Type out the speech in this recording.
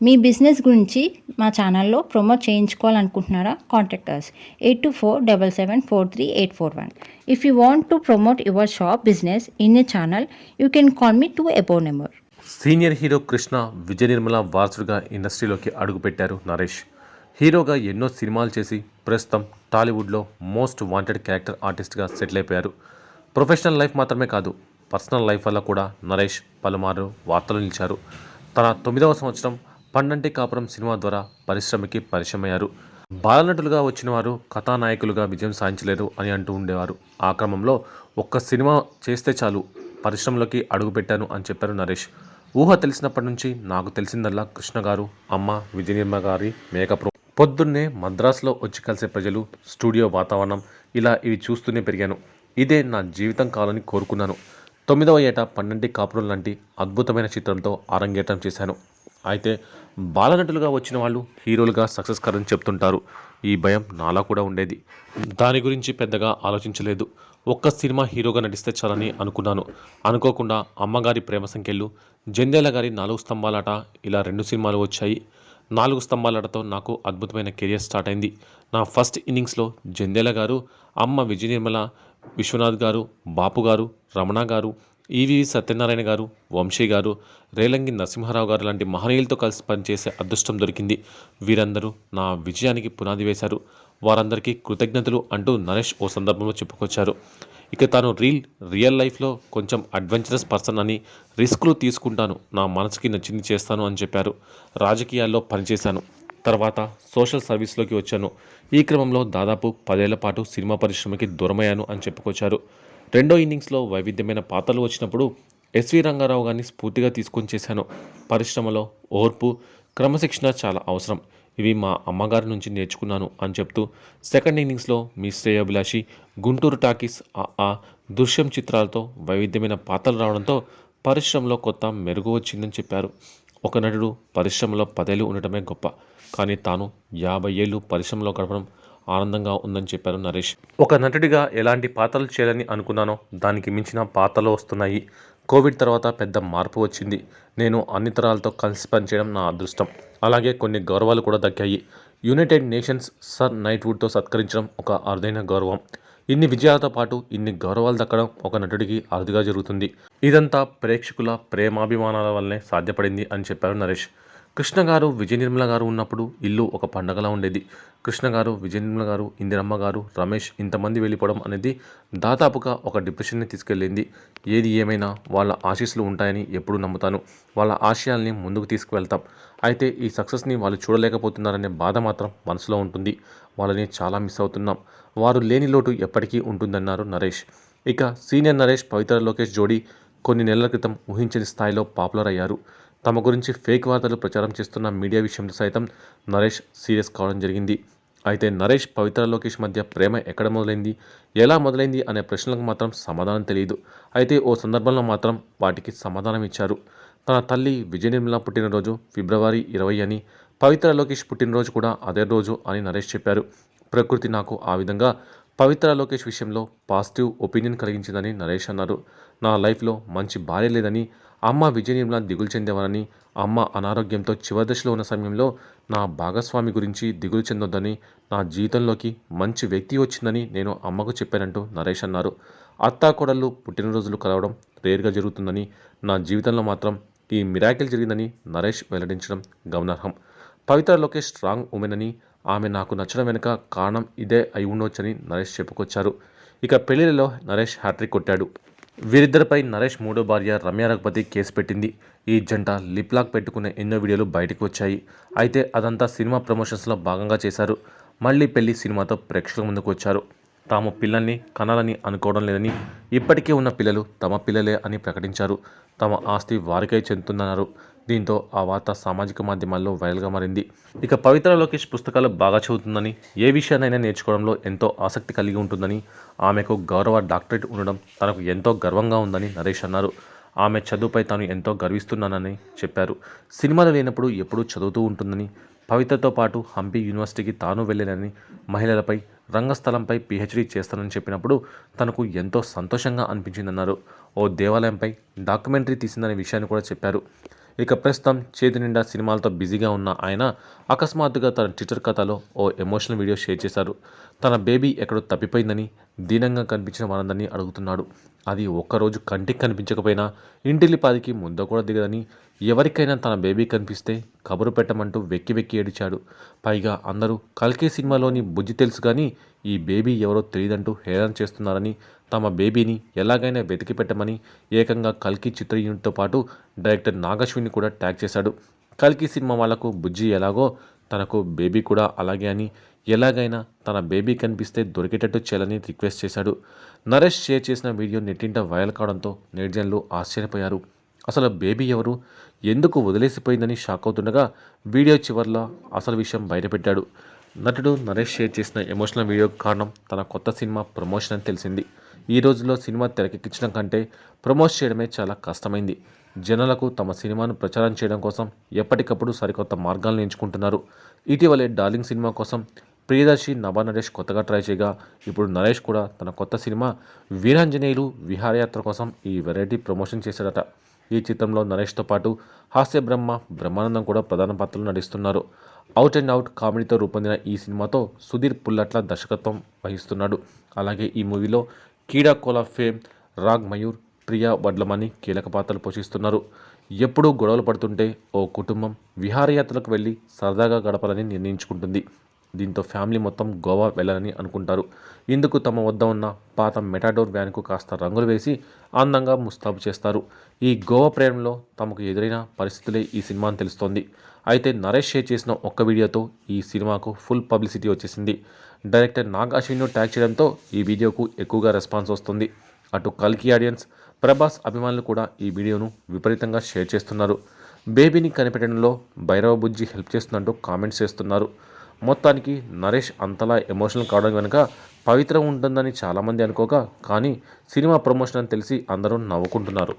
మీ business గురించి మా ఛానల్లో ప్రమోట్ చేయించుకోవాలనుకుంటున్నారా? Contact us 8247743841. If you want to promote your shop business in a channel, you can call me to above number. Senior hero Krishna Vijaya Nirmala వారసుడిగా ఇండస్ట్రీలోకి అడుగుపెట్టారు నరేష్. హీరోగా ఎన్నో సినిమాలు చేసి ప్రస్తుతం టాలీవుడ్లో మోస్ట్ వాంటెడ్ క్యారెక్టర్ ఆర్టిస్ట్గా సెటిల్ అయిపోయారు. ప్రొఫెషనల్ లైఫ్ మాత్రమే కాదు, పర్సనల్ లైఫ్ వల్ల కూడా నరేష్ పలుమారు వార్తలు నిలిచారు. తన 9వ సంవత్సరం పండంటి కాపురం సినిమా ద్వారా పరిశ్రమకి పరిచయమయ్యారు. బాలనటులుగా వచ్చిన వారు కథానాయకులుగా విజయం సాధించలేరు అని అంటూ ఉండేవారు. ఆ క్రమంలో ఒక్క సినిమా చేస్తే చాలు పరిశ్రమలోకి అడుగుపెట్టాను అని చెప్పారు నరేష్. ఊహ తెలిసినప్పటి నుంచి నాకు తెలిసిందల్లా కృష్ణ గారు, అమ్మ విజయ నిర్మల గారి మేకప్ రూమ్, పొద్దున్నే మద్రాసులో వచ్చి కలిసే ప్రజలు, స్టూడియో వాతావరణం, ఇలా ఇవి చూస్తూనే పెరిగాను. ఇదే నా జీవితం కావాలని కోరుకున్నాను. 9వ ఏట పండంటి కాపురం లాంటి అద్భుతమైన చిత్రంతో అరంగేట్రం చేశాను. అయితే బాలనటులుగా వచ్చిన వాళ్ళు హీరోలుగా సక్సెస్ కారని చెప్తుంటారు. ఈ భయం నాలో కూడా ఉండేది. దాని గురించి పెద్దగా ఆలోచించలేదు. ఒక్క సినిమా హీరోగా నటిస్తే చాలని అనుకున్నాను. అనుకోకుండా అమ్మగారి ప్రేమ సంఖ్యలు, జంధ్యాల గారి 4 స్తంభాలాట, ఇలా 2 సినిమాలు వచ్చాయి. 4 స్తంభాలాటతో నాకు అద్భుతమైన కెరియర్ స్టార్ట్ అయింది. నా ఫస్ట్ ఇన్నింగ్స్లో జంధ్యాల గారు, అమ్మ విజయ నిర్మల, విశ్వనాథ్ గారు, బాపు గారు, రమణ గారు, ఈవీవి సత్యనారాయణ గారు, వంశీ గారు, రేలంగి నరసింహారావు గారు లాంటి మహనీయులతో కలిసి పనిచేసే అదృష్టం దొరికింది. వీరందరూ నా విజయానికి పునాది వేశారు. వారందరికీ కృతజ్ఞతలు అంటూ నరేష్ ఓ సందర్భంలో చెప్పుకొచ్చారు. ఇక తాను రియల్ లైఫ్లో కొంచెం అడ్వెంచరస్ పర్సన్ అని, రిస్కులు తీసుకుంటాను, నా మనసుకి నచ్చింది చేస్తాను అని చెప్పారు. రాజకీయాల్లో పనిచేశాను. తర్వాత సోషల్ సర్వీస్లోకి వచ్చాను. ఈ క్రమంలో దాదాపు 10 ఏళ్ల పాటు సినిమా పరిశ్రమకి దూరమయ్యాను అని చెప్పుకొచ్చారు. రెండో ఇన్నింగ్స్లో వైవిధ్యమైన పాత్రలు వచ్చినప్పుడు ఎస్వి రంగారావు గారిని స్ఫూర్తిగా తీసుకొని చేశాను. పరిశ్రమలో ఓర్పు, క్రమశిక్షణ చాలా అవసరం. ఇవి మా అమ్మగారి నుంచి నేర్చుకున్నాను అని చెప్తూ సెకండ్ ఇన్నింగ్స్లో మీ శ్రేయోభిలాషి, గుంటూరు టాకీస్, దృశ్యం చిత్రాలతో వైవిధ్యమైన పాత్రలు రావడంతో పరిశ్రమలో కొత్త మెరుగు వచ్చిందని చెప్పారు. ఒక నటుడు పరిశ్రమలో 10 ఏళ్ళు ఉండటమే గొప్ప, కానీ తాను 50 ఏళ్ళు పరిశ్రమలో గడపడం ఆనందంగా ఉందని చెప్పారు నరేష్. ఒక నటుడిగా ఎలాంటి పాత్రలు చేయాలని అనుకున్నానో దానికి మించిన పాత్రలు వస్తున్నాయి. కోవిడ్ తర్వాత పెద్ద మార్పు వచ్చింది. నేను అన్ని తరాలతో కలిసి పనిచేయడం నా అదృష్టం. అలాగే కొన్ని గౌరవాలు కూడా దక్కాయి. యునైటెడ్ నేషన్స్ సర్ నైట్వుడ్తో సత్కరించడం ఒక అరుదైన గౌరవం. ఇన్ని విజయాలతో పాటు ఇన్ని గౌరవాలు దక్కడం ఒక నటుడికి అరుదుగా జరుగుతుంది. ఇదంతా ప్రేక్షకుల ప్రేమాభిమానాల వల్లనే సాధ్యపడింది అని చెప్పారు నరేష్. కృష్ణ గారు, విజయ నిర్మల గారు ఉన్నప్పుడు ఇల్లు ఒక పండగలా ఉండేది. కృష్ణ గారు, విజయ నిర్మల గారు, ఇందిరమ్మ గారు, రమేష్ ఇంతమంది వెళ్ళిపోవడం అనేది దాదాపుగా ఒక డిప్రెషన్ని తీసుకెళ్ళింది. ఏది ఏమైనా వాళ్ళ ఆశీస్సులు ఉంటాయని ఎప్పుడూ నమ్ముతాను. వాళ్ళ ఆశయాల్ని ముందుకు తీసుకువెళ్తాం. అయితే ఈ సక్సెస్ని వాళ్ళు చూడలేకపోతున్నారనే బాధ మాత్రం మనసులో ఉంటుంది. వాళ్ళని చాలా మిస్ అవుతున్నాం. వారు లేని లోటు ఎప్పటికీ ఉంటుందన్నారు నరేష్. ఇక సీనియర్ నరేష్, పవిత్ర లోకేష్ జోడీ కొన్ని నెలల క్రితం ఊహించని స్థాయిలో పాపులర్ అయ్యారు. తమ గురించి ఫేక్ వార్తలు ప్రచారం చేస్తున్న మీడియా విషయంలో సైతం నరేష్ సీరియస్ కావడం జరిగింది. అయితే నరేష్, పవిత్ర లోకేష్ మధ్య ప్రేమ ఎక్కడ మొదలైంది, ఎలా మొదలైంది అనే ప్రశ్నలకు మాత్రం సమాధానం తెలియదు. అయితే ఓ సందర్భంలో మాత్రం వాటికి సమాధానం ఇచ్చారు. తన తల్లి విజయ నిర్మల పుట్టినరోజు ఫిబ్రవరి 20 అని, పవిత్ర లోకేష్ పుట్టినరోజు కూడా అదే రోజు అని నరేష్ చెప్పారు. ప్రకృతి నాకు ఆ విధంగా పవిత్ర లోకేష్ విషయంలో పాజిటివ్ ఒపీనియన్ కలిగించిందని నరేష్ అన్నారు. నా లైఫ్లో మంచి భార్య లేదని, అమ్మ విజయ నిర్మల దిగులు చెందేవారని, అమ్మ అనారోగ్యంతో చివరి దశలో ఉన్న సమయంలో నా భాగస్వామి గురించి దిగులు చెందొద్దని, నా జీవితంలోకి మంచి వ్యక్తి వచ్చిందని నేను అమ్మకు చెప్పానంటూ నరేష్ అన్నారు. అత్తాకోడళ్ళు పుట్టినరోజులు కలవడం రేర్గా జరుగుతుందని, నా జీవితంలో మాత్రం ఈ మిరాకిల్ జరిగిందని నరేష్ వెల్లడించడం గమనార్హం. పవిత్ర లోకేష్ స్ట్రాంగ్ ఉమెన్ అని, ఆమె నాకు నచ్చడం వెనుక కారణం ఇదే అయి ఉండవచ్చని నరేష్ చెప్పుకొచ్చారు. ఇక పెళ్లిలో నరేష్ హ్యాట్రిక్ కొట్టాడు. వీరిద్దరిపై నరేష్ మూడో భార్య రమ్య రఘుపతి కేసు పెట్టింది. ఈ జంట లిప్ లాక్ పెట్టుకునే ఎన్నో వీడియోలు బయటకు వచ్చాయి. అయితే అదంతా సినిమా ప్రమోషన్స్లో భాగంగా చేశారు. మళ్ళీ పెళ్లి సినిమాతో ప్రేక్షకుల ముందుకు వచ్చారు. తాము పిల్లల్ని కనాలని అనుకోవడం లేదని, ఇప్పటికే ఉన్న పిల్లలు తమ పిల్లలే అని ప్రకటించారు. తమ ఆస్తి వారికై చెందుతుందన్నారు. దీంతో ఆ వార్త సామాజిక మాధ్యమాల్లో వైరల్గా మారింది. ఇక పవిత్ర లోకేష్ పుస్తకాలు బాగా చదువుతుందని, ఏ విషయాన్నైనా నేర్చుకోవడంలో ఎంతో ఆసక్తి కలిగి ఉంటుందని, ఆమెకు గౌరవ డాక్టరేట్ ఉండడం తనకు ఎంతో గర్వంగా ఉందని నరేష్ అన్నారు. ఆమె చదువుపై తాను ఎంతో గర్విస్తున్నానని చెప్పారు. సినిమాలు లేనప్పుడు ఎప్పుడూ చదువుతూ ఉంటుందని, పవిత్రతో పాటు హంపి యూనివర్సిటీకి తాను వెళ్ళానని, మహిళలపై రంగస్థలంపై పీహెచ్డీ చేస్తానని చెప్పినప్పుడు తనకు ఎంతో సంతోషంగా అనిపించిందన్నారు. ఓ దేవాలయంపై డాక్యుమెంటరీ తీసిందనే విషయాన్ని కూడా చెప్పారు. ఇక ప్రస్తుతం చేతి నిండా సినిమాలతో బిజీగా ఉన్న ఆయన అకస్మాత్తుగా తన ట్విట్టర్ ఖాతాలో ఓ ఎమోషనల్ వీడియో షేర్ చేశారు. తన బేబీ ఎక్కడో తప్పిపోయిందని దీనంగా కనిపించిన వారందరినీ అడుగుతున్నాడు. అది ఒక్కరోజు కంటికి కనిపించకపోయినా ఇంటిల్లిపాదికి ముద్ద కూడా దిగదని, ఎవరికైనా తన బేబీ కనిపిస్తే కబురు పెట్టమంటూ వెక్కి వెక్కి ఏడిచాడు. పైగా అందరూ కల్కి సినిమాలోని బుజ్జి తెలుసు కానీ ఈ బేబీ ఎవరో తెలియదంటూ హేళన చేస్తున్నారని, తమ బేబీని ఎలాగైనా వెతికి పెట్టమని ఏకంగా కల్కి చిత్ర యూనిట్తో పాటు డైరెక్టర్ నాగశ్విని కూడా ట్యాగ్ చేశాడు. కల్కి సినిమా వాళ్లకు బుజ్జి ఎలాగో తనకు బేబీ కూడా అలాగే అని, ఎలాగైనా తన బేబీ కనిపిస్తే దొరికేటట్టు చేయాలని రిక్వెస్ట్ చేశాడు. నరేష్ షేర్ చేసిన వీడియో నెట్టింట వైరల్ కావడంతో నెటిజన్లు ఆశ్చర్యపోయారు. అసలు బేబీ ఎవరు, ఎందుకు వదిలేసిపోయిందని షాక్ అవుతుండగా వీడియో చివర్లో అసలు విషయం బయటపెట్టాడు. నటుడు నరేష్ షేర్ చేసిన ఎమోషనల్ వీడియోకి కారణం తన కొత్త సినిమా ప్రమోషన్ అని తెలిసింది. ఈ రోజుల్లో సినిమా తెరకెక్కించడం కంటే ప్రమోట్ చేయడమే చాలా కష్టమైంది. జనాలకు తమ సినిమాను ప్రచారం చేయడం కోసం ఎప్పటికప్పుడు సరికొత్త మార్గాలను ఎంచుకుంటున్నారు. ఇటీవలే డార్లింగ్ సినిమా కోసం ప్రియదర్శి నభా నరేష్ కొత్తగా ట్రై చేయగా, ఇప్పుడు నరేష్ కూడా తన కొత్త సినిమా వీరాంజనేయులు విహారయాత్ర కోసం ఈ వెరైటీ ప్రమోషన్ చేశాడట. ఈ చిత్రంలో నరేష్తో పాటు హాస్య బ్రహ్మానందం కూడా ప్రధాన పాత్రలు నటిస్తున్నారు. అవుట్ అండ్ అవుట్ కామెడీతో రూపొందిన ఈ సినిమాతో సుధీర్ పుల్లట్ల దర్శకత్వం వహిస్తున్నాడు. అలాగే ఈ మూవీలో కీడా కోలా ఫేమ్ రాగ్ మయూర్, ప్రియా వడ్లమని కీలక పాత్రలు పోషిస్తున్నారు. ఎప్పుడూ గొడవలు పడుతుంటే ఓ కుటుంబం విహారయాత్రకు వెళ్ళి సరదాగా గడపాలని నిర్ణయించుకుంటుంది. దీంతో ఫ్యామిలీ మొత్తం గోవా వెళ్ళాలని అనుకుంటారు. ఇందుకు తమ వద్ద ఉన్న పాత మెటాడోర్ వ్యాన్కు కాస్త రంగులు వేసి అందంగా ముస్తాబు చేస్తారు. ఈ గోవా ప్రయాణంలో తమకు ఎదురైన పరిస్థితులే ఈ సినిమా అని తెలుస్తోంది. అయితే నరేష్ షేర్ చేసిన ఒక్క వీడియోతో ఈ సినిమాకు ఫుల్ పబ్లిసిటీ వచ్చేసింది. డైరెక్టర్ నాగ్ అశ్విన్ను ట్యాగ్ చేయడంతో ఈ వీడియోకు ఎక్కువగా రెస్పాన్స్ వస్తుంది. అటు కల్కి ఆడియన్స్, ప్రభాస్ అభిమానులు కూడా ఈ వీడియోను విపరీతంగా షేర్ చేస్తున్నారు. బేబీని కనిపెట్టడంలో భైరవ బుజ్జి హెల్ప్ చేస్తుందంటూ కామెంట్స్ చేస్తున్నారు. మొత్తానికి నరేష్ అంతలా ఎమోషనల్ కావడం వెనుక పవిత్రం ఉంటుందని చాలామంది అనుకోగా, కానీ సినిమా ప్రమోషన్ అని తెలిసి అందరూ నవ్వుకుంటున్నారు.